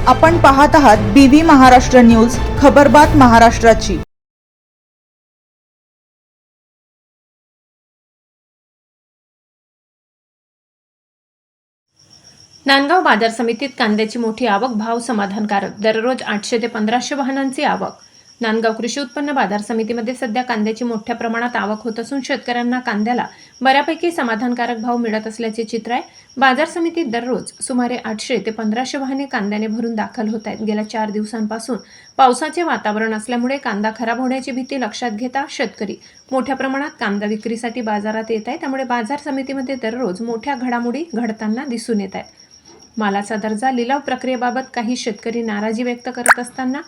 आपण पाहत आहात BV महाराष्ट्र न्यूज, खबरबात महाराष्ट्राची। नांदगाव बाजार समितीत कांद्याची मोठी आवक, भाव समाधानकारक। दररोज 800 ते 1500 वाहनांची आवक। नांदगाव कृषी उत्पन्न बाजार समितीमध्ये सध्या कांद्याची मोठ्या प्रमाणात आवक होत असून शेतकऱ्यांना कांद्याला बऱ्यापैकी समाधानकारक भाव मिळत असल्याचे चित्र आहे। बाजार समितीत दररोज सुमारे 800 ते 1500 वाहने कांद्याने भरून दाखल होत आहेत। गेल्या 4 दिवसांपासून पावसाचे वातावरण असल्यामुळे कांदा खराब होण्याची भीती लक्षात घेता शेतकरी मोठ्या प्रमाणात कांदा विक्रीसाठी बाजारात येत आहेत। त्यामुळे बाजार समितीमध्ये दररोज मोठ्या घडामोडी घडताना दिसून येत आहेत। मालाचा दर्जा लिलाव प्रक्रियेबाबत काही शेतकरी नाराजी व्यक्त करत असताना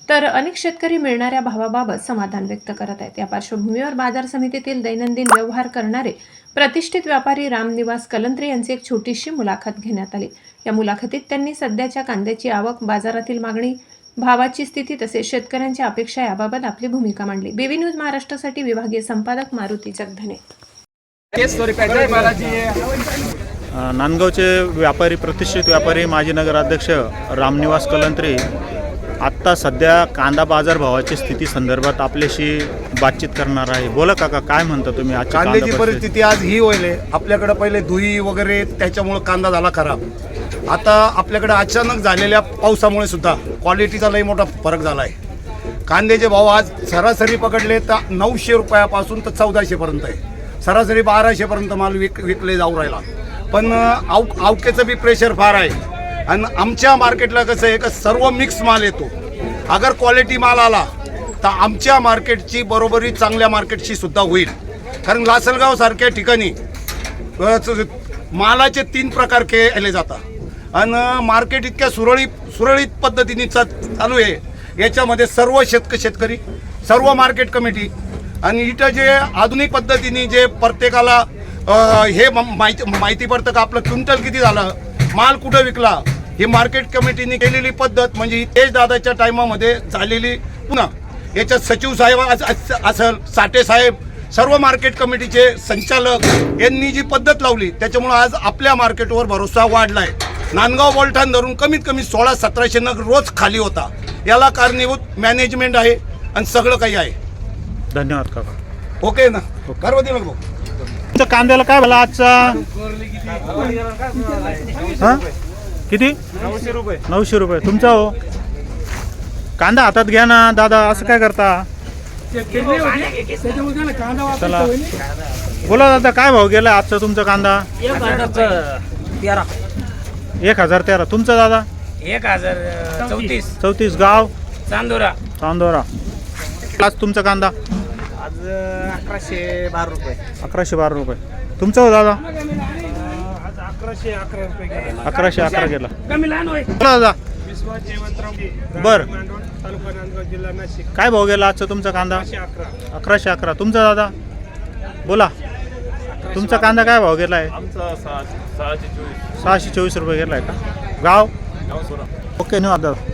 तर अनेक शेतकरी मिळणाऱ्या भावाबाबत समाधान व्यक्त करत आहेत। या पार्श्वभूमीवर बाजार समितीतील दैनंदिन व्यवहार करणारे प्रतिष्ठित व्यापारी रामनिवास कलंत्रे यांची एक छोटीशी मुलाखत घेण्यात आली। या मुलाखतीत त्यांनी सध्याच्या कांद्याची आवक, बाजारातील मागणी, भावाची स्थिती तसेच शेतकऱ्यांच्या अपेक्षा याबाबत आपली भूमिका मांडली। BV न्यूज महाराष्ट्रासाठी विभागीय संपादक मारुती जगधने। नांदगावचे व्यापारी, प्रतिष्ठित व्यापारी, माजी नगराध्यक्ष रामनिवास कलंत्रे आत्ता सध्या कांदा बाजार भावाची स्थिती संदर्भात आपल्याशी बातचीत करणार आहे। बोला काका, काय म्हणता तुम्ही? आज कांद्याची परिस्थिती आज ही होईल। आपल्याकडे पहिले धुई वगैरे त्याच्यामुळे कांदा झाला खराब। आता आपल्याकडे अचानक झालेल्या पावसामुळे सुद्धा क्वालिटीचा लई मोठा फरक झाला आहे। कांद्याचे भाव आज सरासरी पकडले तर 900 रुपयापासून तर 1400 पर्यंत आहे। सरासरी 1200 पर्यंत माल विकले जाऊ राहिला। पण अवकेचं बी प्रेशर फार आहे। आणि आमच्या मार्केटला कसं आहे का सर्व मिक्स माल येतो। अगर क्वालिटी माल आला तर आमच्या मार्केटची बरोबरी चांगल्या मार्केटशी सुद्धा होईल। कारण लासलगाव सारख्या ठिकाणी मालाचे 3 प्रकार केले जातात आणि मार्केट इतक्या सुरळीत पद्धतीने चालू आहे। याच्यामध्ये सर्व शेतकरी, सर्व मार्केट कमिटी आणि इथं जे आधुनिक पद्धतीने जे प्रत्येकाला हे माहिती पडतं का आपलं क्विंटल किती झालं, माल कुठं विकला, ही मार्केट कमिटीने केलेली पद्धत म्हणजे तेज दादाच्या टायमामध्ये झालेली। पुन्हा याच्यात सचिव साहेब असेल, साठे साहेब, सर्व मार्केट कमिटीचे संचालक यांनी जी पद्धत लावली त्याच्यामुळे आज आपल्या मार्केटवर भरोसा वाढलाय। नांदगाव बोलठाण धरून कमीत कमी 1600-1700 नग रोज खाली होता। याला कारणीभूत मॅनेजमेंट आहे आणि सगळं काही आहे। धन्यवाद काका। ओके ना, करवती मग भाऊ। तुमच्या कांद्याला काय झालं आजचा? हां किती? 900 रुपये। तुमचा हो कांदा हातात घ्या ना दादा, असं काय करता? चला बोला दादा, काय भाव गेला आजचा तुमचा कांदा? 1013। तुमचा दादा? 1034। गाव? चांदोरा। आज तुमचा कांदा? आज 1112 रुपये। 1112 रुपये। तुमचा हो दादा? 1111 रुपये गेला। 1111 गेला। बोला दादा। बर, काय भाव गेला आजचा तुमचा कांदा? 1111। तुमचा दादा? बोला, तुमचा कांदा काय भाव गेला आहे? 624 रुपये गेला आहे का? गाव? ओके, धन्यवाद दादा।